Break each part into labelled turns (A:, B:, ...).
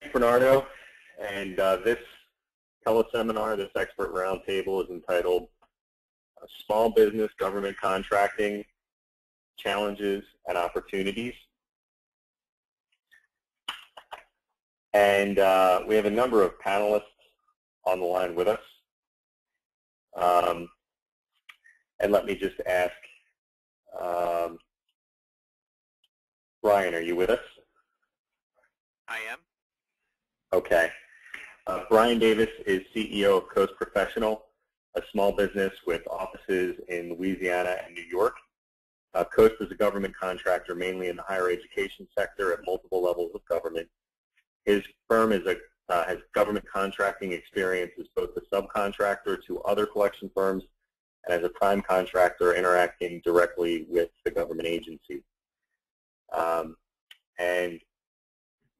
A: Bernardo, and this teleseminar, this expert roundtable is entitled Small Business Government Contracting, Challenges and Opportunities. And we have a number of panelists on the line with us. And let me just ask, Brian, are you with us?
B: I am.
A: Okay. Brian Davis is CEO of Coast Professional, a small business with offices in Louisiana and New York. Coast is a government contractor mainly in the higher education sector at multiple levels of government. His firm is has government contracting experience as both a subcontractor to other collection firms and as a prime contractor interacting directly with the government agency. And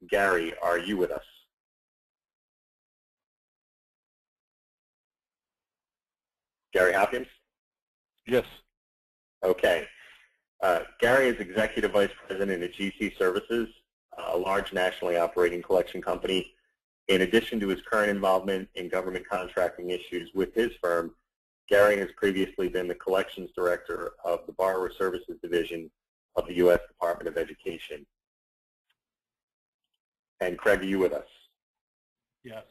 A: Gary, are you with us? Gary Hopkins?
C: Yes.
A: Okay. Gary is Executive Vice President at GC Services, a large nationally operating collection company. In addition to his current involvement in government contracting issues with his firm, Gary has previously been the Collections Director of the Borrower Services Division of the U.S. Department of Education. And Craig, are you with us?
C: Yes.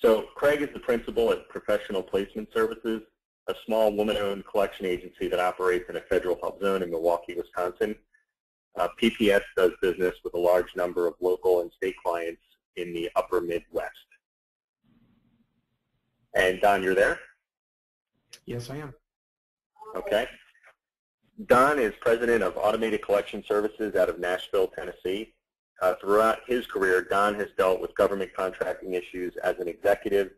A: So Craig is the principal at Professional Placement Services, a small woman-owned collection agency that operates in a federal hub zone in Milwaukee, Wisconsin. PPS does business with a large number of local and state clients in the upper Midwest. And Don, you're there?
D: Yes, I am.
A: Okay. Don is president of Automated Collection Services out of Nashville, Tennessee. Throughout his career, Don has dealt with government contracting issues as an executive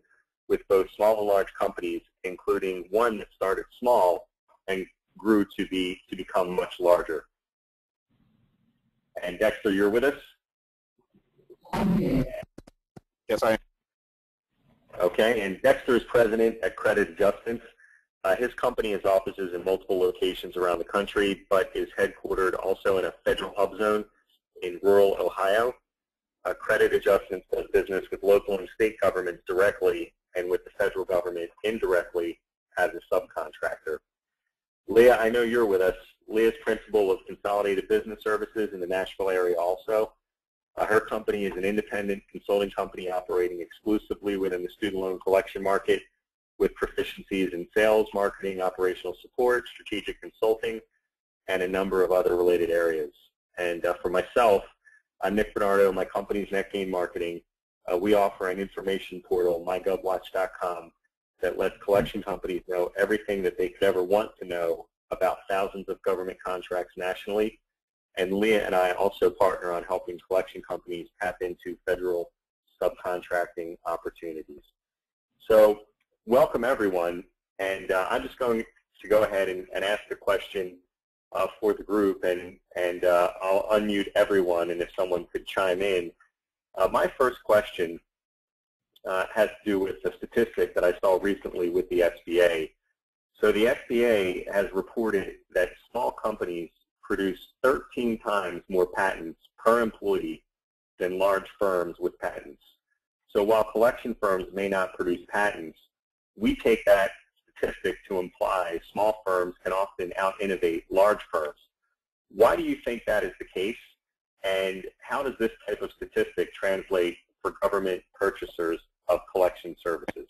A: with both small and large companies, including one that started small and grew to become much larger. And Dexter, you're with us?
C: Yes, I am.
A: Okay, and Dexter is president at Credit Adjustments. His company has offices in multiple locations around the country, but is headquartered also in a federal hub zone in rural Ohio. Credit Adjustments does business with local and state governments directly and with the federal government indirectly as a subcontractor. Leah, I know you're with us. Leah's principal of Consolidated Business Services in the Nashville area also. Her company is an independent consulting company operating exclusively within the student loan collection market with proficiencies in sales, marketing, operational support, strategic consulting, and a number of other related areas. And for myself, I'm Nick Bernardo. My company's NetGain Marketing. We offer an information portal, mygovwatch.com, that lets collection companies know everything that they could ever want to know about thousands of government contracts nationally. And Leah and I also partner on helping collection companies tap into federal subcontracting opportunities. So welcome, everyone. And I'm just going to go ahead and ask a question for the group, and I'll unmute everyone, and if someone could chime in. My first question has to do with a statistic that I saw recently with the SBA. So the SBA has reported that small companies produce 13 times more patents per employee than large firms with patents. So while collection firms may not produce patents, we take that statistic to imply small firms can often out-innovate large firms. Why do you think that is the case, and how does this type of statistic translate for government purchasers of collection services?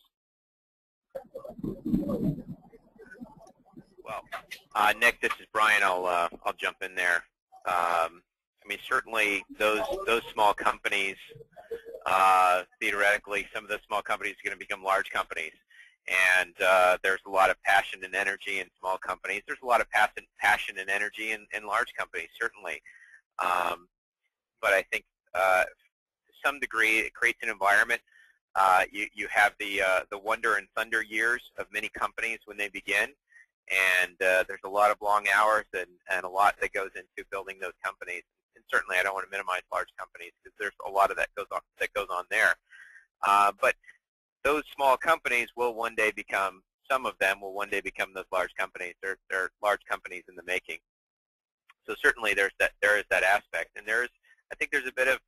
B: Well, Nick, this is Brian. I'll jump in there. I mean, certainly those small companies, theoretically, some of those small companies are going to become large companies. And there's a lot of passion and energy in small companies. There's a lot of passion and energy in large companies, certainly. But I think to some degree it creates an environment. You have the wonder and thunder years of many companies when they begin. And there's a lot of long hours and a lot that goes into building those companies. And certainly I don't want to minimize large companies because there's a lot of that goes on there. But those small companies will one day become, some of them will one day become those large companies. They're large companies in the making. So certainly there is that aspect, and I think there's a bit of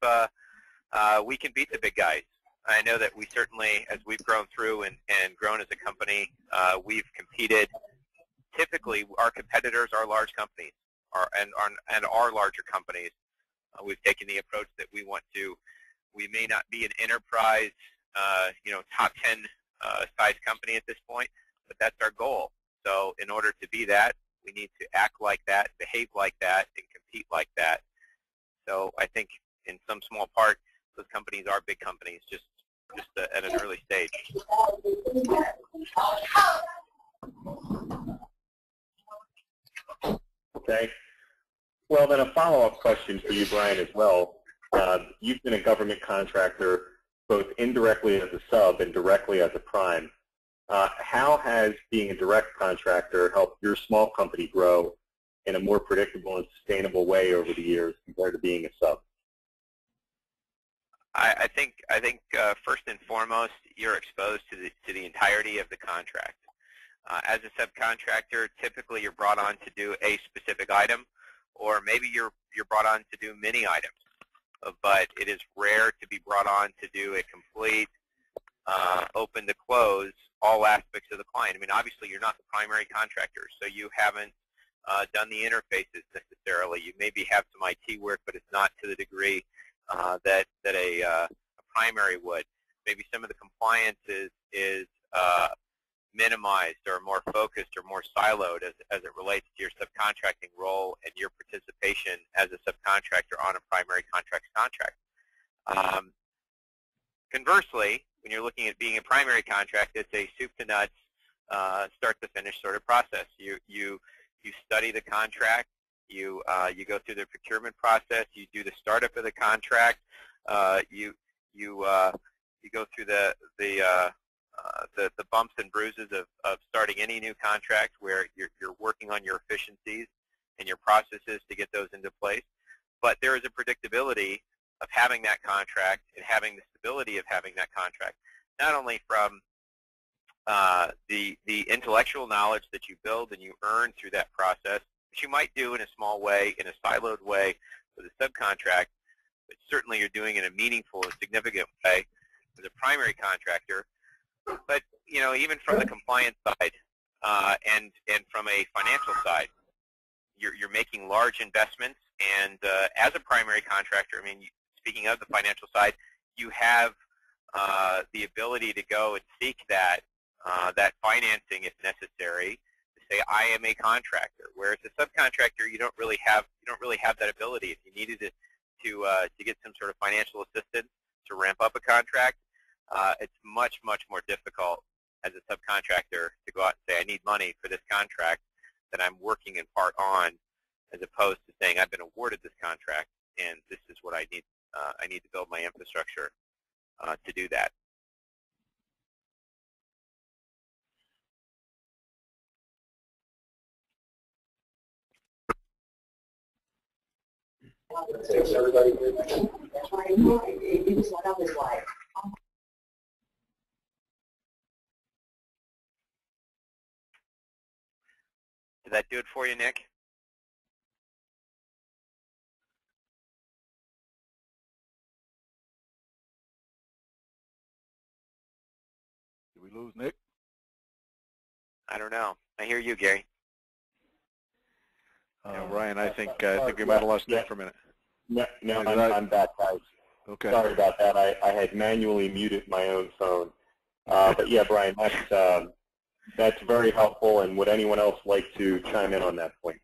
B: we can beat the big guys. I know that we certainly, as we've grown through and grown as a company, we've competed. Typically, our competitors are large companies and are larger companies. We've taken the approach that we may not be an enterprise, top 10 size company at this point, but that's our goal. So in order to be that, we need to act like that, behave like that, and compete like that. So I think in some small part, those companies are big companies, just at an early stage.
A: Okay. Well, then a follow-up question for you, Brian, as well. You've been a government contractor both indirectly as a sub and directly as a prime. How has being a direct contractor helped your small company grow in a more predictable and sustainable way over the years compared to being a sub?
B: I think first and foremost, you're exposed to the entirety of the contract. As a subcontractor, typically you're brought on to do a specific item, or maybe you're brought on to do many items. But it is rare to be brought on to do a complete open to close all aspects of the client. I mean, obviously you're not the primary contractor, so you haven't done the interfaces necessarily. You maybe have some IT work, but it's not to the degree that a primary would. Maybe some of the compliance is minimized or more focused or more siloed as it relates to your subcontracting role and your participation as a subcontractor on a primary contract. Conversely, when you're looking at being a primary contract, it's a soup to nuts, start to finish sort of process. You study the contract, you go through the procurement process, you do the startup of the contract, you go through the bumps and bruises of starting any new contract where you're working on your efficiencies and your processes to get those into place. But there is a predictability of having that contract and having the stability of having that contract, not only from the intellectual knowledge that you build and you earn through that process, which you might do in a small way, in a siloed way with a subcontract, but certainly you're doing it in a meaningful and significant way as a primary contractor. But even from the compliance side and from a financial side, you're making large investments. And as a primary contractor, I mean, speaking of the financial side, you have the ability to go and seek that financing if necessary. To say I am a contractor, whereas a subcontractor, you don't really have that ability. If you needed to get some sort of financial assistance to ramp up a contract, it's much more difficult as a subcontractor to go out and say I need money for this contract that I'm working in part on, as opposed to saying I've been awarded this contract and this is what I need. I need to build my infrastructure to do that.
E: Thanks, everybody.
B: Did that do it for you, Nick?
C: Did we lose Nick?
B: I don't know. I hear you, Gary.
C: Ryan, I think we might have lost Nick for a minute.
A: No, I'm back, guys.
C: Okay.
A: Sorry about that. I had manually muted my own phone. But yeah, Brian, that's very helpful. And would anyone else like to chime in on that point?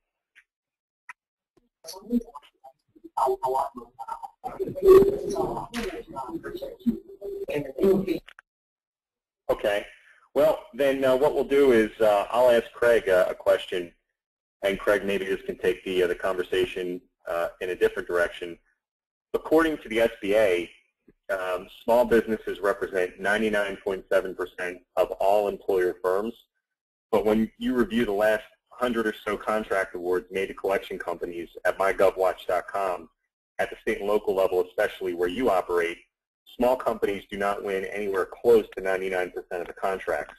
A: Okay. Well, then what we'll do is I'll ask Craig a question, and Craig maybe just can take the conversation in a different direction. According to the SBA, small businesses represent 99.7% of all employer firms. But when you review the last 100 or so contract awards made to collection companies at mygovwatch.com, at the state and local level especially where you operate, small companies do not win anywhere close to 99% of the contracts.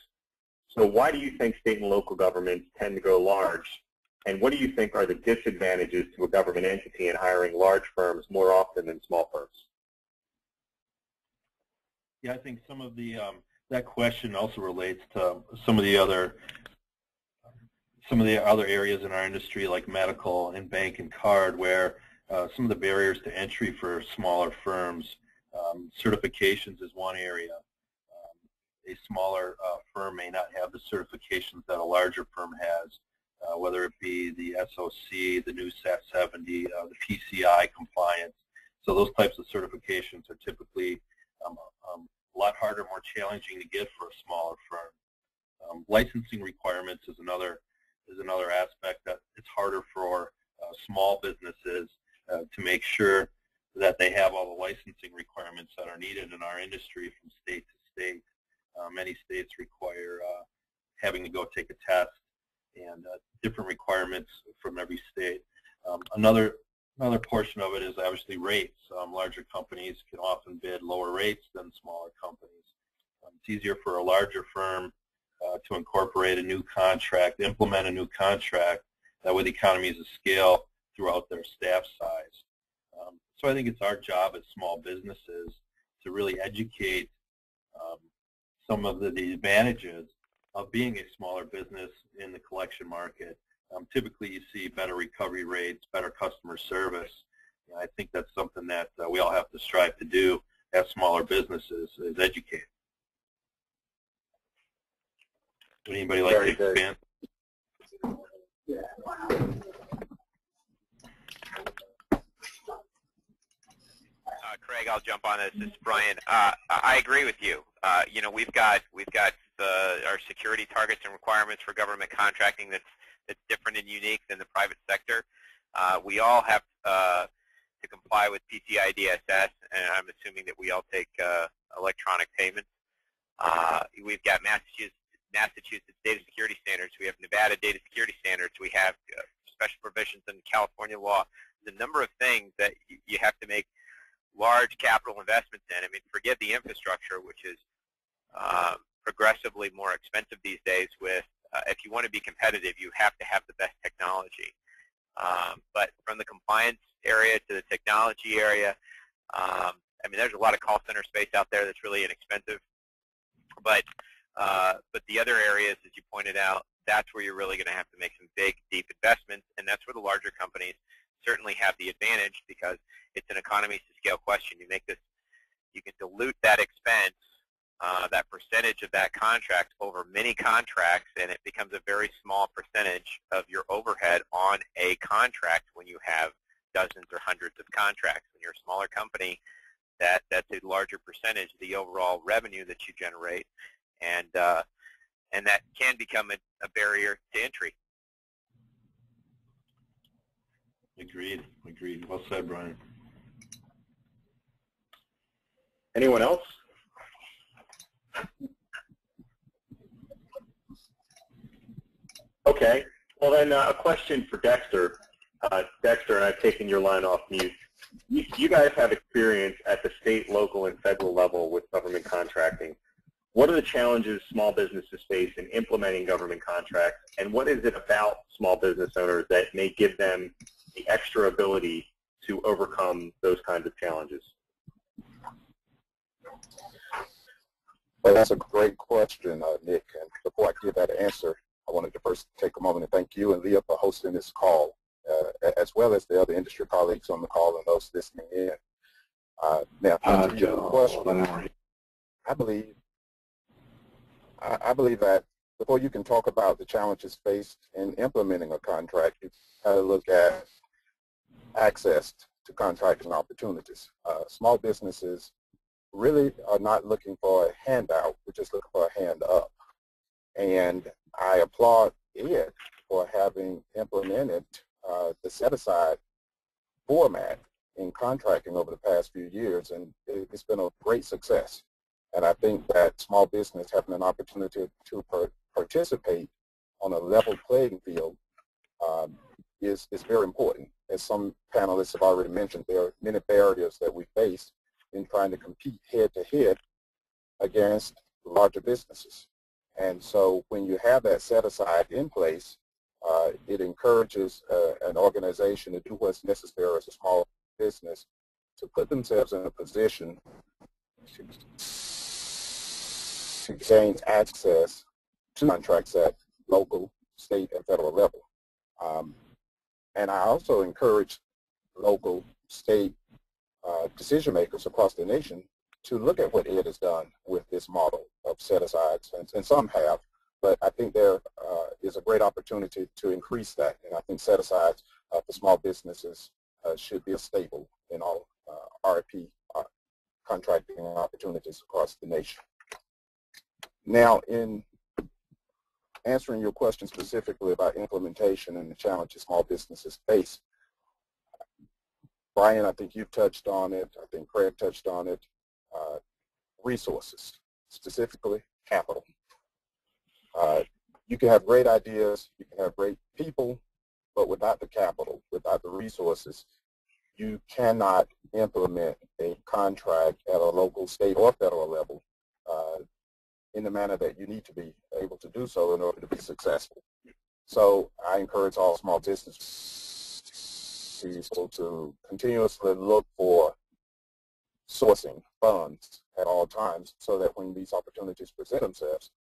A: So why do you think state and local governments tend to go large? And what do you think are the disadvantages to a government entity in hiring large firms more often than small firms?
E: Yeah, I think some of the that question also relates to some of the other areas in our industry, like medical and bank and card, where some of the barriers to entry for smaller firms. Certifications is one area. A smaller firm may not have the certifications that a larger firm has, whether it be the SOC, the new SAT 70, the PCI compliance. So those types of certifications are typically a lot harder, more challenging to get for a smaller firm. Licensing requirements is another aspect that it's harder for small businesses to make sure that they have all the licensing requirements that are needed in our industry from state to state. Many states require having to go take a test, and different requirements from every state. Another portion of it is obviously rates. Larger companies can often bid lower rates than smaller companies. It's easier for a larger firm to incorporate a new contract, implement a new contract, with economies of scale throughout their staff size. So I think it's our job as small businesses to really educate some of the advantages of being a smaller business in the collection market. Typically, you see better recovery rates, better customer service. And I think that's something that we all have to strive to do as smaller businesses, is educate. Would anybody like to expand?
B: Craig, I'll jump on this. This is Brian. I agree with you. You know, we've got our security targets and requirements for government contracting that's different and unique than the private sector. We all have to comply with PCI DSS, and I'm assuming that we all take electronic payments. We've got Massachusetts data security standards. We have Nevada data security standards. We have special provisions in California law. There's a number of things that you have to make large capital investments in. I mean, forget the infrastructure, which is progressively more expensive these days. With if you want to be competitive, you have to have the best technology. But from the compliance area to the technology area, I mean, there's a lot of call center space out there that's really inexpensive. But the other areas, as you pointed out, that's where you're really going to have to make some big, deep investments, and that's where the larger companies certainly have the advantage, because it's an economies to scale question. You make this, you can dilute that expense, that percentage of that contract over many contracts, and it becomes a very small percentage of your overhead on a contract when you have dozens or hundreds of contracts. When you're a smaller company, that's a larger percentage of the overall revenue that you generate, and that can become a barrier to entry.
E: Agreed. Agreed. Well said, Brian.
A: Anyone else? Okay. Well, then a question for Dexter. Dexter, and I've taken your line off mute. You guys have experience at the state, local, and federal level with government contracting. What are the challenges small businesses face in implementing government contracts, and what is it about small business owners that may give them the extra ability to overcome those kinds of challenges?
F: Well, that's a great question, Nick. And before I give that answer, I wanted to first take a moment and thank you and Leah for hosting this call, as well as the other industry colleagues on the call and those listening in. Now, to answer your question, I believe that before you can talk about the challenges faced in implementing a contract, you have to look at access to contracting opportunities. Small businesses really are not looking for a handout, we're just looking for a hand up. And I applaud Ed for having implemented the set-aside format in contracting over the past few years, and it's been a great success. And I think that small business having an opportunity to participate on a level playing field is very important. As some panelists have already mentioned, there are many barriers that we face in trying to compete head-to-head against larger businesses. And so when you have that set-aside in place, it encourages an organization to do what's necessary as a small business to put themselves in a position to gain access to contracts at local, state, and federal level. And I also encourage local, state decision makers across the nation to look at what Ed has done with this model of set-asides, and some have, but I think there is a great opportunity to increase that, and I think set-asides for small businesses should be a staple in all RFP contracting opportunities across the nation. Now, in answering your question specifically about implementation and the challenges small businesses face, Brian, I think you've touched on it. I think Craig touched on it. Resources, specifically capital. You can have great ideas, you can have great people, but without the capital, without the resources, you cannot implement a contract at a local, state, or federal level in the manner that you need to be able to do so in order to be successful. So I encourage all small businesses to continuously look for sourcing funds at all times so that when these opportunities present themselves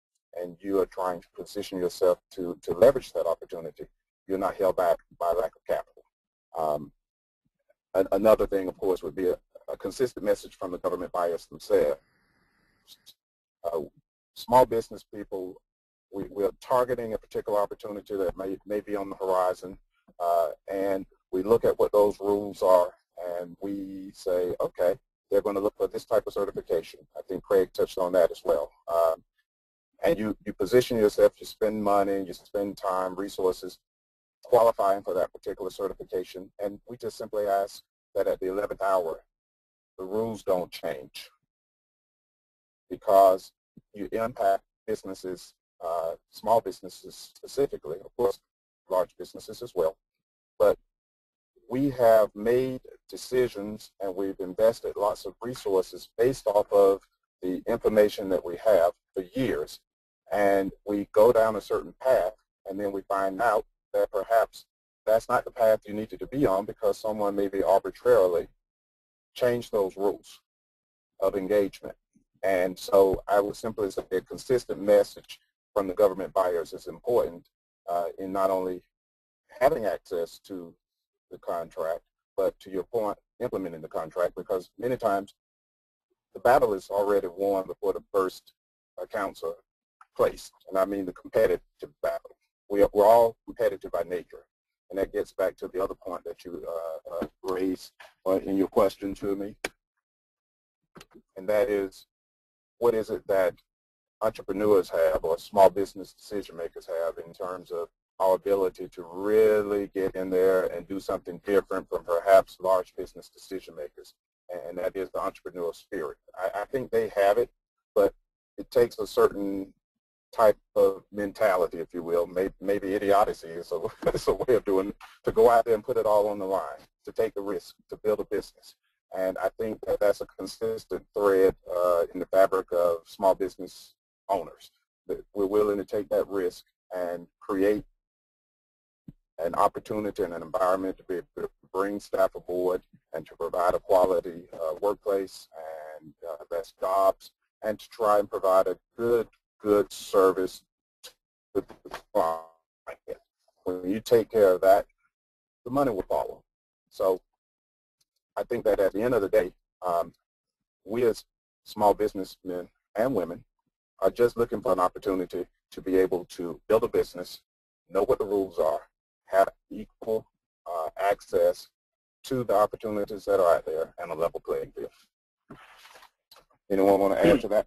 F: and you are trying to position yourself to leverage that opportunity, you're not held back by lack of capital. Another thing, of course, would be a consistent message from the government buyers themselves. Small business people, we're targeting a particular opportunity that may be on the horizon, and we look at what those rules are, and we say, okay, they're going to look for this type of certification. I think Craig touched on that as well. And you position yourself, you spend money, you spend time, resources, qualifying for that particular certification, and we just simply ask that at the 11th hour, the rules don't change, because you impact businesses, small businesses specifically, of course, large businesses as well, but we have made decisions and we've invested lots of resources based off of the information that we have for years, and we go down a certain path and then we find out that perhaps that's not the path you needed to be on because someone maybe arbitrarily changed those rules of engagement. And so I would simply say a consistent message from the government buyers is important in not only having access to the contract, but to your point, implementing the contract, because many times the battle is already won before the first accounts are placed, and I mean the competitive battle. We're all competitive by nature, and that gets back to the other point that you raised in your question to me, and that is, what is it that entrepreneurs have or small business decision makers have in terms of our ability to really get in there and do something different from perhaps large business decision makers, and that is the entrepreneurial spirit. I think they have it, but it takes a certain type of mentality, if you will, maybe idiocy is a way of doing it, to go out there and put it all on the line, to take a risk, to build a business. And I think that that's a consistent thread in the fabric of small business owners, that we're willing to take that risk and create an opportunity and an environment to be able to bring staff aboard and to provide a quality workplace and best jobs, and to try and provide a good service to the client. When you take care of that, the money will follow. So I think that at the end of the day, we as small businessmen and women are just looking for an opportunity to be able to build a business, know what the rules are, have equal access to the opportunities that are out there, and a level playing field. Anyone want to add to that?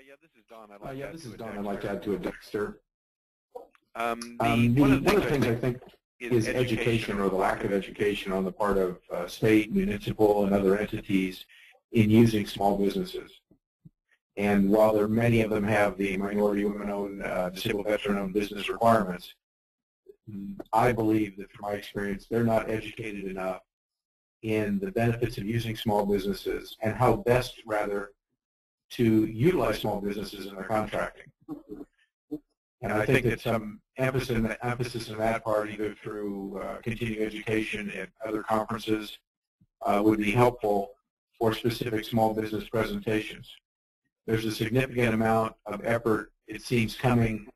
C: Yeah, this is Don.
D: This is Don. I'd like to add to it, Dexter.
C: One of the things
D: I think is education, or the lack of education on the part of state, municipal, and other entities in using small businesses. And while many of them have the minority, women-owned, disabled, veteran-owned business requirements, I believe that from my experience, they're not educated enough in the benefits of using small businesses and how best, rather, to utilize small businesses in their contracting. And I think that some emphasis in that part, either through continuing education at other conferences, would be helpful for specific small business presentations. there's a significant amount of effort, it seems, coming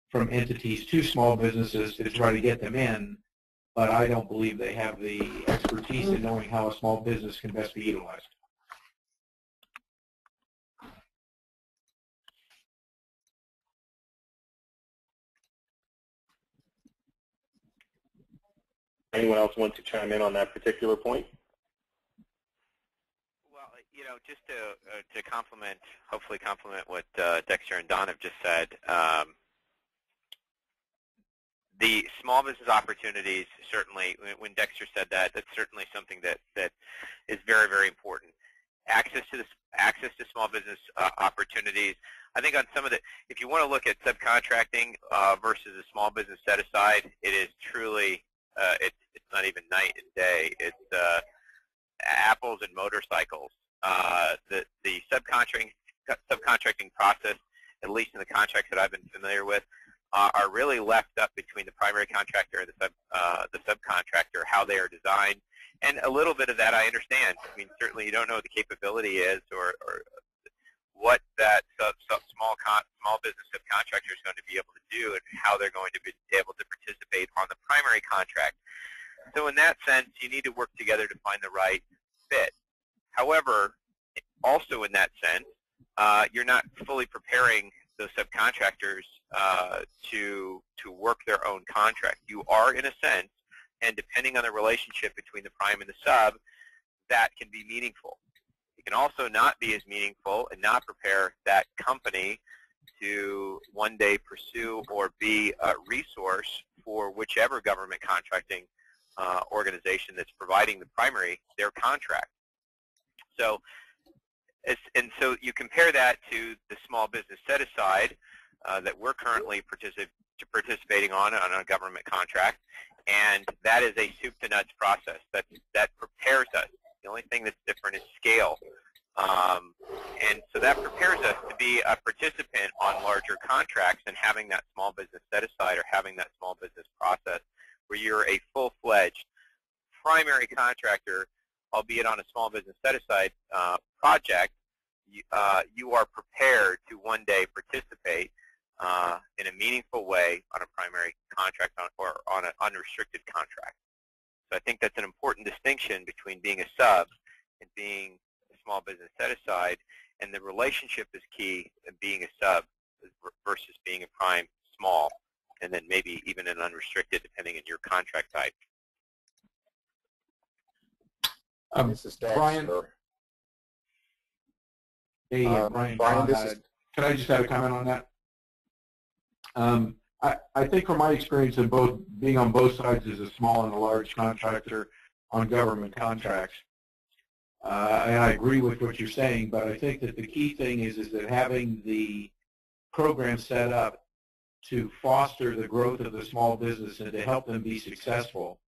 D: from entities to small businesses to try to get them in, but I don't believe they have the expertise in knowing how a small business can best be utilized.
A: Anyone else want to chime in on that particular point?
B: Well, just to complement, hopefully complement what Dexter and Don have just said, the small business opportunities, certainly, when Dexter said that, that's certainly something that is very, very important. Access to small business opportunities. I think on some of the, if you want to look at subcontracting versus a small business set aside, it is truly, it's not even night and day. It's apples and motorcycles. The subcontracting process, at least in the contracts that I've been familiar with, are really left up between the primary contractor and the subcontractor, how they are designed. And a little bit of that I understand. I mean, certainly you don't know what the capability is or what that small business subcontractor is going to be able to do and how they're going to be able to participate on the primary contract. So in that sense, you need to work together to find the right fit. However, also in that sense, you're not fully preparing those subcontractors to work their own contract. You are, in a sense, and depending on the relationship between the prime and the sub, that can be meaningful. It can also not be as meaningful and not prepare that company to one day pursue or be a resource for whichever government contracting organization that's providing the primary their contract. So, and so you compare that to the small business set-aside that we're currently participating on a government contract, and that is a soup-to-nuts process that prepares us. The only thing that's different is scale. And so that prepares us to be a participant on larger contracts and having that small business set-aside or having that small business process where you're a full-fledged primary contractor, albeit on a small business set-aside project. You are prepared to one day participate in a meaningful way on a primary contract or on an unrestricted contract. So I think that's an important distinction between being a sub and being a small business set-aside, and the relationship is key in being a sub versus being a prime small, and then maybe even an unrestricted depending on your contract type.
F: This is
D: Brian. Hey, Brian, can I just have a comment on that? I think from my experience in both being on both sides as a small and a large contractor on government contracts, and I agree with what you're saying, but I think that the key thing is that having the program set up to foster the growth of the small business and to help them be successful.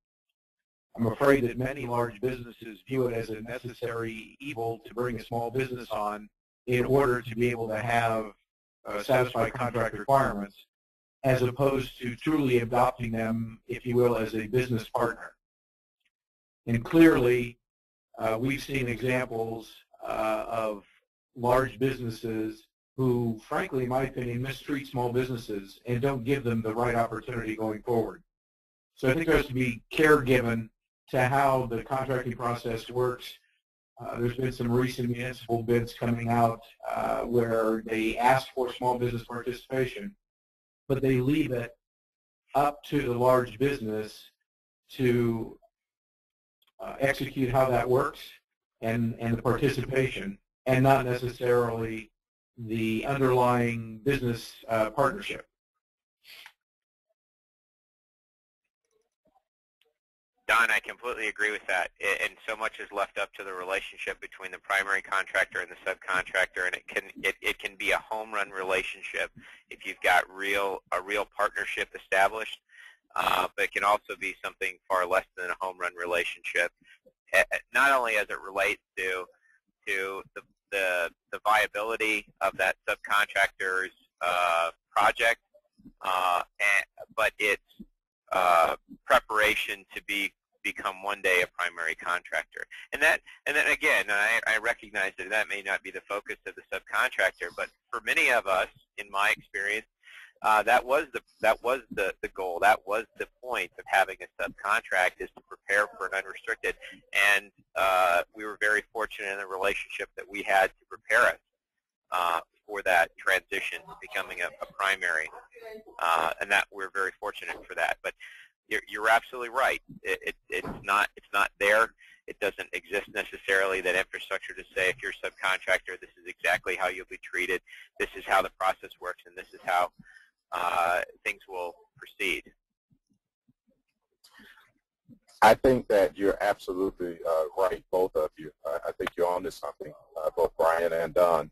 D: I'm afraid that many large businesses view it as a necessary evil to bring a small business on in order to be able to have satisfy contract requirements, as opposed to truly adopting them, if you will, as a business partner. And clearly, we've seen examples of large businesses who, frankly, in my opinion, mistreat small businesses and don't give them the right opportunity going forward. So I think there has to be care given to how the contracting process works. There's been some recent municipal bids coming out where they ask for small business participation, but they leave it up to the large business to execute how that works and the participation, and not necessarily the underlying business partnership.
B: Don, I completely agree with that, and so much is left up to the relationship between the primary contractor and the subcontractor, and it can be a home run relationship if you've got a real partnership established, but it can also be something far less than a home run relationship, not only as it relates to the viability of that subcontractor's project, but its preparation to be become one day a primary contractor. And then again, I recognize that that may not be the focus of the subcontractor, but for many of us, in my experience, that was the goal. That was the point of having a subcontract, is to prepare for an unrestricted. And we were very fortunate in the relationship that we had to prepare us for that transition to becoming a primary, and that we're very fortunate for that. But you're absolutely right. It's not there. It doesn't exist necessarily, that infrastructure to say, if you're a subcontractor, this is exactly how you'll be treated, this is how the process works, and this is how things will proceed.
F: I think that you're absolutely right, both of you. I think you're onto something, both Brian and Don.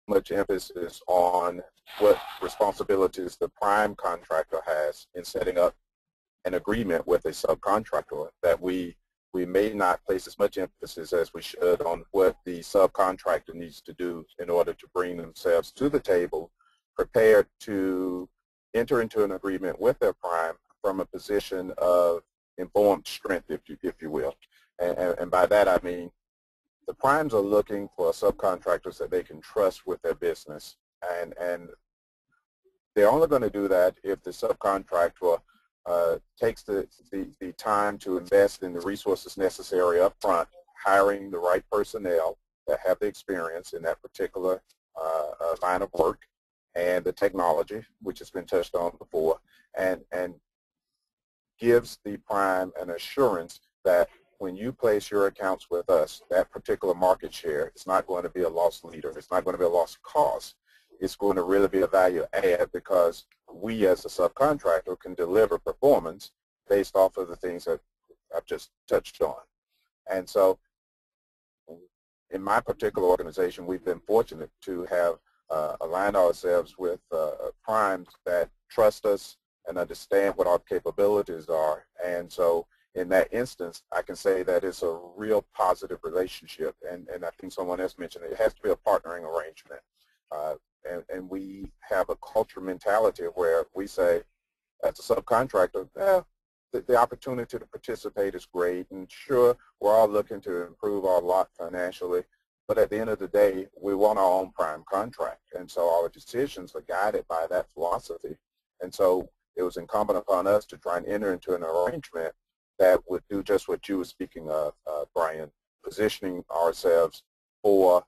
F: Much emphasis on what responsibilities the prime contractor has in setting up an agreement with a subcontractor, that we may not place as much emphasis as we should on what the subcontractor needs to do in order to bring themselves to the table, prepared to enter into an agreement with their prime from a position of informed strength, if you will. And by that I mean, the primes are looking for subcontractors that they can trust with their business, and they're only going to do that if the subcontractor takes the time to invest in the resources necessary up front, hiring the right personnel that have the experience in that particular line of work, and the technology, which has been touched on before, and gives the prime an assurance that when you place your accounts with us, that particular market share is not going to be a lost leader. It's not going to be a lost cause. It's going to really be a value add, because we as a subcontractor can deliver performance based off of the things that I've just touched on. And so in my particular organization, we've been fortunate to have aligned ourselves with primes that trust us and understand what our capabilities are. And so in that instance, I can say that it's a real positive relationship. And I think someone else mentioned it has to be a partnering arrangement. And we have a culture mentality where we say, as a subcontractor, the opportunity to participate is great, and sure, we're all looking to improve our lot financially, but at the end of the day, we want our own prime contract, and so our decisions are guided by that philosophy. And so it was incumbent upon us to try and enter into an arrangement that would do just what you were speaking of, Brian, positioning ourselves for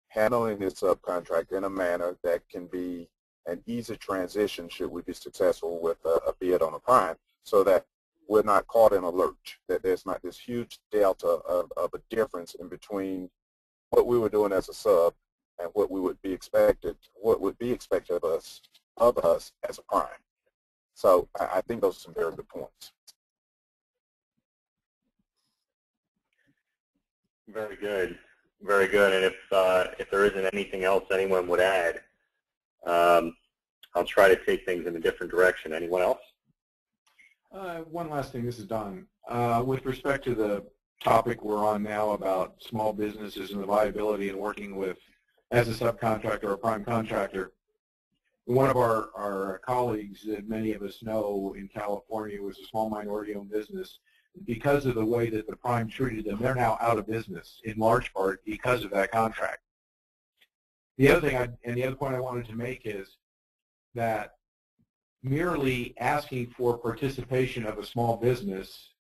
F: handling this subcontract in a manner that can be an easy transition should we be successful with a bid on a prime, so that we're not caught in a lurch, that there's not this huge delta of a difference in between what we were doing as a sub and what would be expected of us as a prime. So I think those are some very good points.
A: Very good. Very good. And if there isn't anything else anyone would add, I'll try to take things in a different direction. Anyone else?
D: One last thing. This is Don. With respect to the topic we're on now about small businesses and the viability and working with, as a subcontractor or a prime contractor, one of our colleagues that many of us know in California was a small minority-owned business. Because of the way that the prime treated them, they're now out of business in large part because of that contract. The other thing, the other point I wanted to make is that merely asking for participation of a small business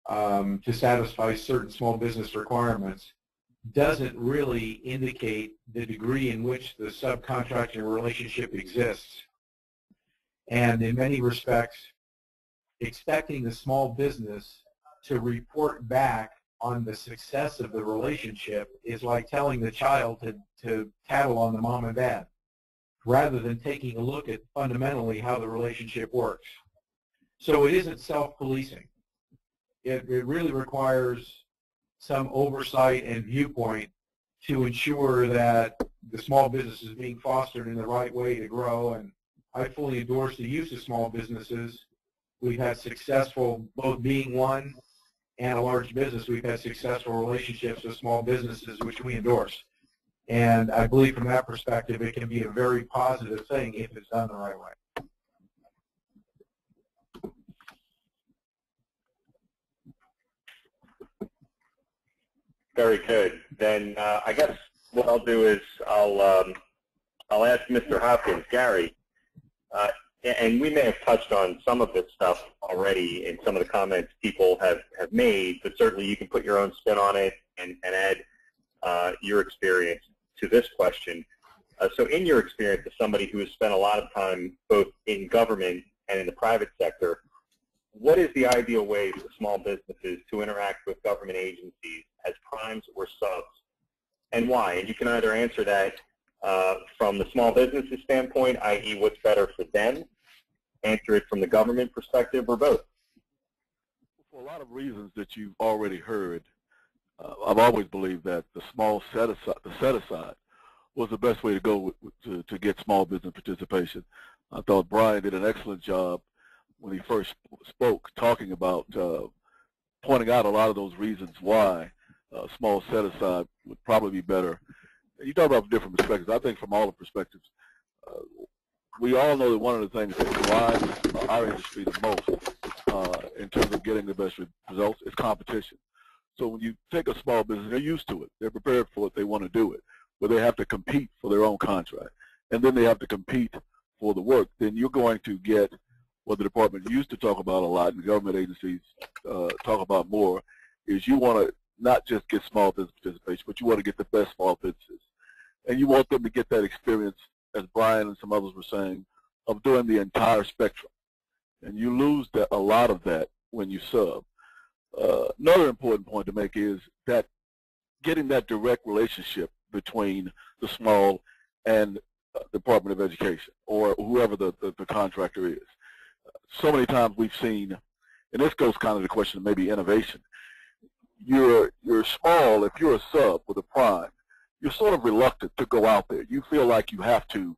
D: to satisfy certain small business requirements doesn't really indicate the degree in which the subcontracting relationship exists. And in many respects, expecting the small business to report back on the success of the relationship is like telling the child to tattle on the mom and dad, rather than taking a look at fundamentally how the relationship works. So it isn't self-policing. It really requires some oversight and viewpoint to ensure that the small business is being fostered in the right way to grow. And I fully endorse the use of small businesses. We've had successful, both being one and a large business, we've had successful relationships with small businesses, which we endorse. And I believe from that perspective, it can be a very positive thing if it's done the right way.
A: Very good. Then I guess what I'll do is I'll ask Mr. Hopkins, Gary, and we may have touched on some of this stuff already in some of the comments people have made, but certainly you can put your own spin on it and add your experience to this question. So in your experience as somebody who has spent a lot of time both in government and in the private sector, what is the ideal way for small businesses to interact with government agencies as primes or subs, and why? And you can either answer that from the small businesses standpoint, i.e. what's better for them, answer it from the government perspective, or both.
G: For a lot of reasons that you've already heard, I've always believed that the small set-aside was the best way to go to get small business participation. I thought Brian did an excellent job when he first spoke, talking about pointing out a lot of those reasons why small set-aside would probably be better. You talk about different perspectives. I think from all the perspectives, we all know that one of the things that drives our industry the most in terms of getting the best results is competition. So when you take a small business, they're used to it. They're prepared for it. They want to do it. But they have to compete for their own contract. And then they have to compete for the work. Then you're going to get what the department used to talk about a lot and government agencies talk about more, is you want to not just get small business participation, but you want to get the best small businesses. And you want them to get that experience, as Brian and some others were saying, of doing the entire spectrum. And you lose a lot of that when you sub. Another important point to make is that getting that direct relationship between the small and Department of Education or whoever the contractor is. So many times we've seen, and this goes kind of to the question of maybe innovation, you're small, if you're a sub with a prime, you're sort of reluctant to go out there. You feel like you have to,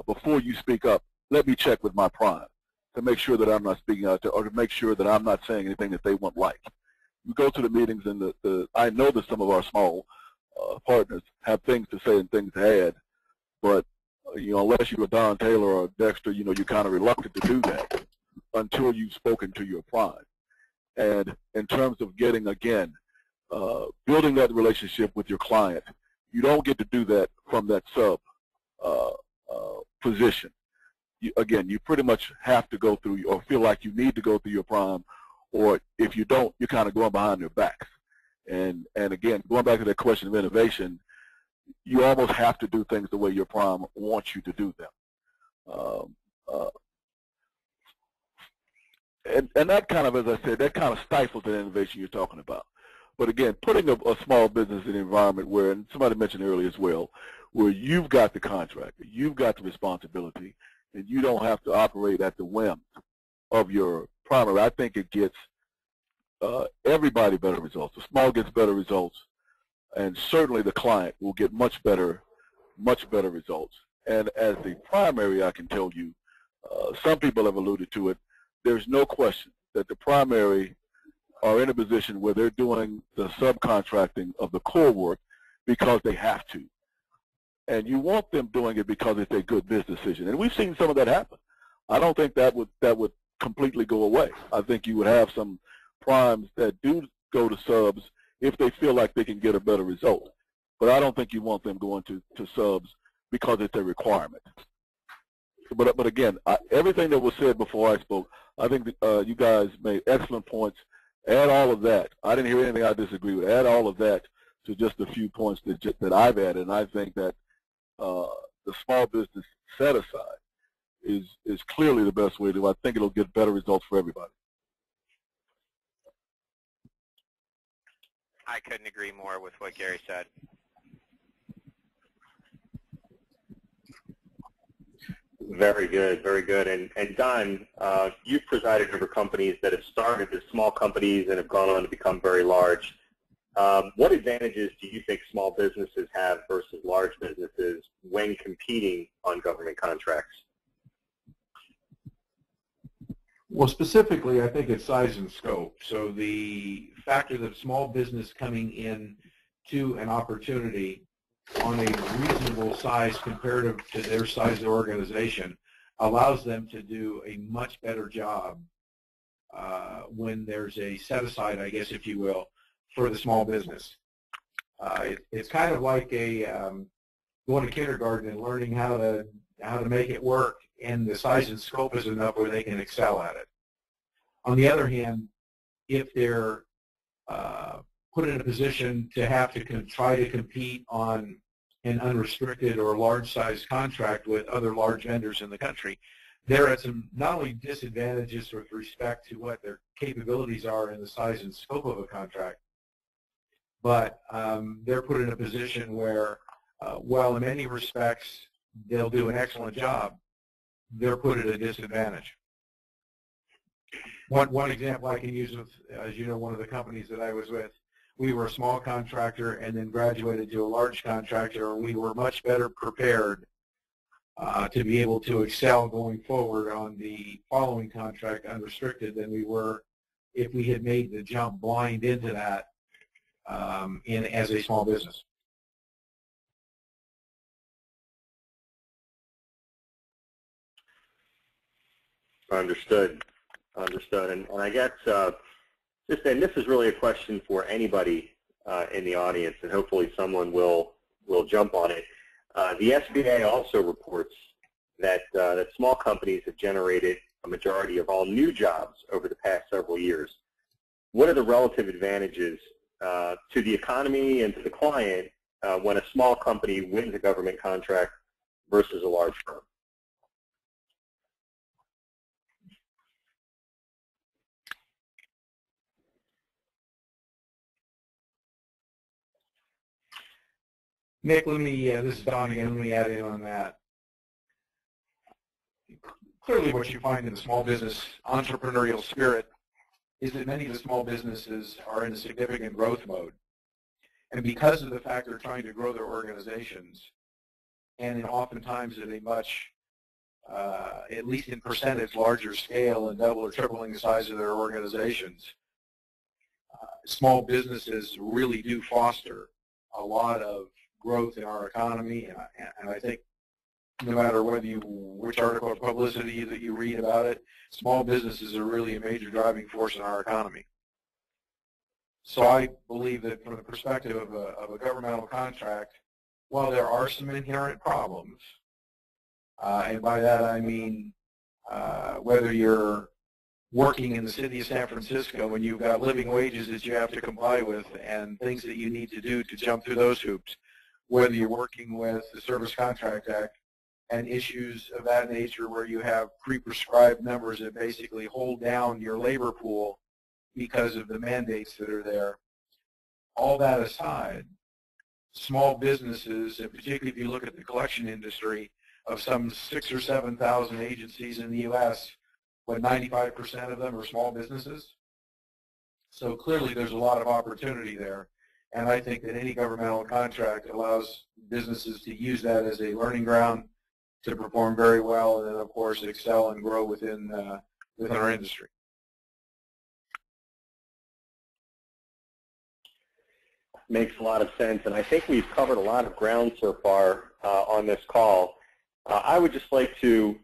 G: before you speak up, let me check with my prime to make sure that I'm not speaking out there, or to make sure that I'm not saying anything that they won't like. You go to the meetings, and I know that some of our small partners have things to say and things to add, but unless you're a Don Taylor or a Dexter, you're kind of reluctant to do that until you've spoken to your prime. And in terms of getting, again, building that relationship with your client, you don't get to do that from that sub position. Again, you pretty much have to go through, or feel like you need to go through your prime, or if you don't, you're kind of going behind their backs. And again, going back to that question of innovation, you almost have to do things the way your prime wants you to do them. And that kind of, as I said, that kind of stifles the innovation you're talking about. But again, putting a small business in an environment where, and somebody mentioned earlier as well, where you've got the contract, you've got the responsibility, and you don't have to operate at the whim of your primary, I think it gets everybody better results. The small gets better results, and certainly the client will get much better results. And as the primary, I can tell you, some people have alluded to it, there's no question that the primary are in a position where they're doing the subcontracting of the core work because they have to. And you want them doing it because it's a good business decision. And we've seen some of that happen. I don't think that would completely go away. I think you would have some primes that do go to subs if they feel like they can get a better result. But I don't think you want them going to subs because it's a requirement. But again, everything that was said before I spoke, I think that, you guys made excellent points. Add all of that. I didn't hear anything I disagree with. Add all of that to just a few points that I've added, and I think that the small business set-aside is clearly the best way to. I think it'll get better results for everybody.
B: I couldn't agree more with what Gary said.
A: Very good, very good. And Don, you've presided over companies that have started as small companies and have gone on to become very large. What advantages do you think small businesses have versus large businesses when competing on government contracts?
D: Well, specifically, I think it's size and scope. So the factor that small business coming in to an opportunity on a reasonable size comparative to their size of organization allows them to do a much better job when there's a set-aside, I guess, if you will, for the small business. It's kind of like going to kindergarten and learning how to make it work, and the size and scope is enough where they can excel at it. On the other hand, if they're put in a position to have to try to compete on an unrestricted or large-size contract with other large vendors in the country, they're at some not only disadvantages with respect to what their capabilities are in the size and scope of a contract, but they're put in a position where, while in many respects they'll do an excellent job, they're put at a disadvantage. One example I can use of, as you know, one of the companies that I was with, we were a small contractor and then graduated to a large contractor, and we were much better prepared to be able to excel going forward on the following contract unrestricted than we were if we had made the jump blind into that as a small business.
A: Understood. Understood. And I guess, and this is really a question for anybody in the audience, and hopefully someone will jump on it. The SBA also reports that small companies have generated a majority of all new jobs over the past several years. What are the relative advantages to the economy and to the client when a small company wins a government contract versus a large firm?
D: Nick, this is Don again, let me add in on that. Clearly what you find in the small business entrepreneurial spirit is that many of the small businesses are in a significant growth mode. And because of the fact they're trying to grow their organizations, and oftentimes at a much, at least in percentage, larger scale and double or tripling the size of their organizations, small businesses really do foster a lot of growth in our economy, and I think no matter which article or publicity that you read about it, small businesses are really a major driving force in our economy. So I believe that from the perspective of a governmental contract, while there are some inherent problems, and by that I mean whether you're working in the city of San Francisco and you've got living wages that you have to comply with and things that you need to do to jump through those hoops, whether you're working with the Service Contract Act and issues of that nature where you have pre-prescribed numbers that basically hold down your labor pool because of the mandates that are there. All that aside, small businesses, and particularly if you look at the collection industry of some 6,000 or 7,000 agencies in the U.S., what, 95% of them are small businesses? So clearly there's a lot of opportunity there. And I think that any governmental contract allows businesses to use that as a learning ground to perform very well, and then of course excel and grow within our industry.
A: Makes a lot of sense, and I think we've covered a lot of ground so far on this call. I would just like to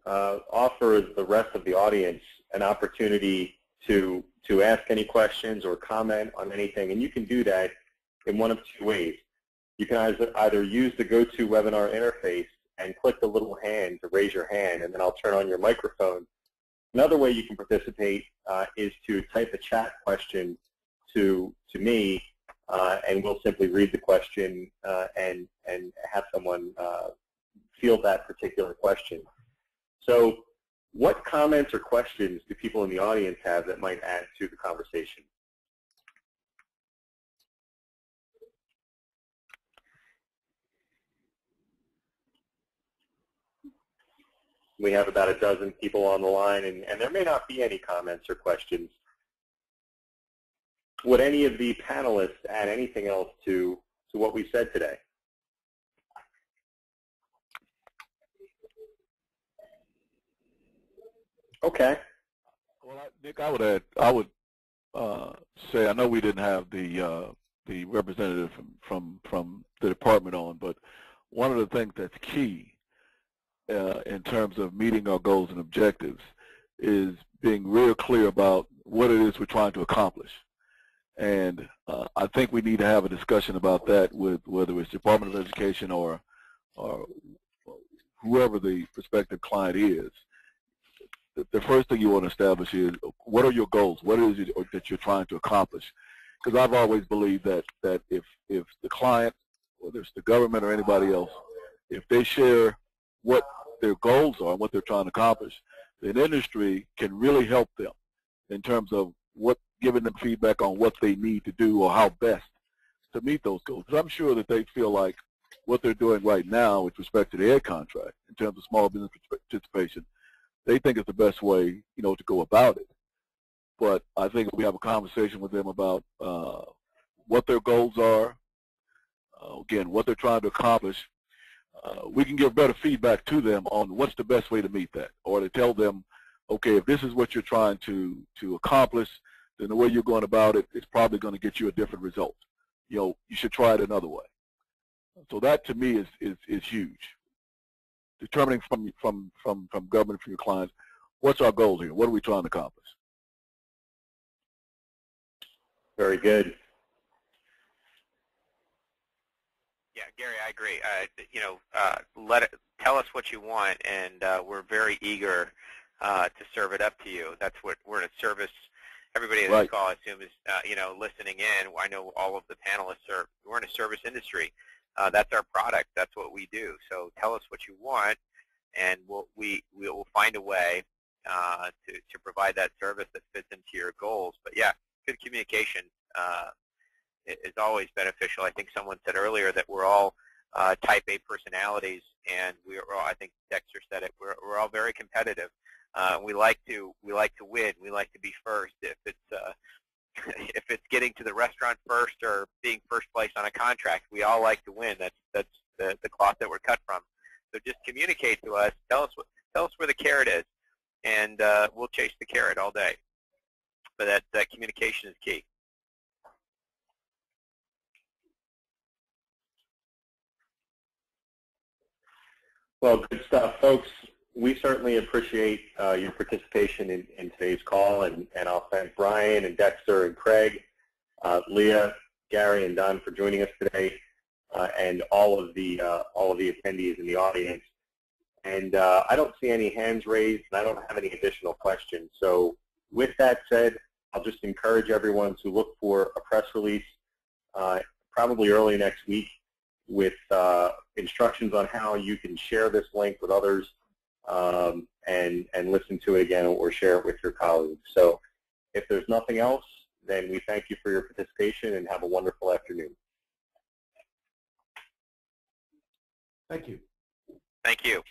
A: offer the rest of the audience an opportunity to ask any questions or comment on anything, and you can do that in one of two ways. You can either use the GoToWebinar interface and click the little hand to raise your hand, and then I'll turn on your microphone. Another way you can participate is to type a chat question to me, and we'll simply read the question and have someone field that particular question. So what comments or questions do people in the audience have that might add to the conversation? We have about a dozen people on the line, and there may not be any comments or questions. Would any of the panelists add anything else to what we said today? Okay.
G: Well, Nick, I would say, I know we didn't have the representative from the department on, but one of the things that's key in terms of meeting our goals and objectives is being real clear about what it is we're trying to accomplish. And I think we need to have a discussion about that with whether it's Department of Education or whoever the prospective client is. The first thing you want to establish is, what are your goals? What is it that you're trying to accomplish? Because I've always believed that if the client, whether it's the government or anybody else, if they share what their goals are and what they're trying to accomplish, then industry can really help them in terms of giving them feedback on what they need to do or how best to meet those goals. Because I'm sure that they feel like what they're doing right now with respect to the ed contract in terms of small business participation, they think it's the best way, to go about it. But I think if we have a conversation with them about what their goals are, again, what they're trying to accomplish, we can give better feedback to them on what's the best way to meet that, or to tell them, okay, if this is what you're trying to accomplish, then the way you're going about it is probably going to get you a different result. You should try it another way. So that to me is huge. Determining from government, from your clients, what's our goal here? What are we trying to accomplish?
A: Very good.
B: Yeah, Gary, I agree. Tell us what you want, and we're very eager to serve it up to you. That's what we're in a service. Everybody on this call, I assume, is listening in. I know all of the panelists we're in a service industry. That's our product. That's what we do. So tell us what you want, and we will find a way to provide that service that fits into your goals. But yeah, good communication is always beneficial. I think someone said earlier that we're all type A personalities, and we're all, I think Dexter said it, we're all very competitive. We like to win. We like to be first. If it's getting to the restaurant first or being first place on a contract, we all like to win. That's the cloth that we're cut from. So just communicate to us. Tell us where the carrot is, and we'll chase the carrot all day. But that communication is key.
A: Well, good stuff, folks. We certainly appreciate your participation in today's call, and I'll thank Brian and Dexter and Craig, Leah, Gary, and Don for joining us today, and all of the attendees in the audience. And I don't see any hands raised, and I don't have any additional questions. So with that said, I'll just encourage everyone to look for a press release probably early next week with instructions on how you can share this link with others and listen to it again or share it with your colleagues. So if there's nothing else, then we thank you for your participation and have a wonderful afternoon.
D: Thank you.
B: Thank you.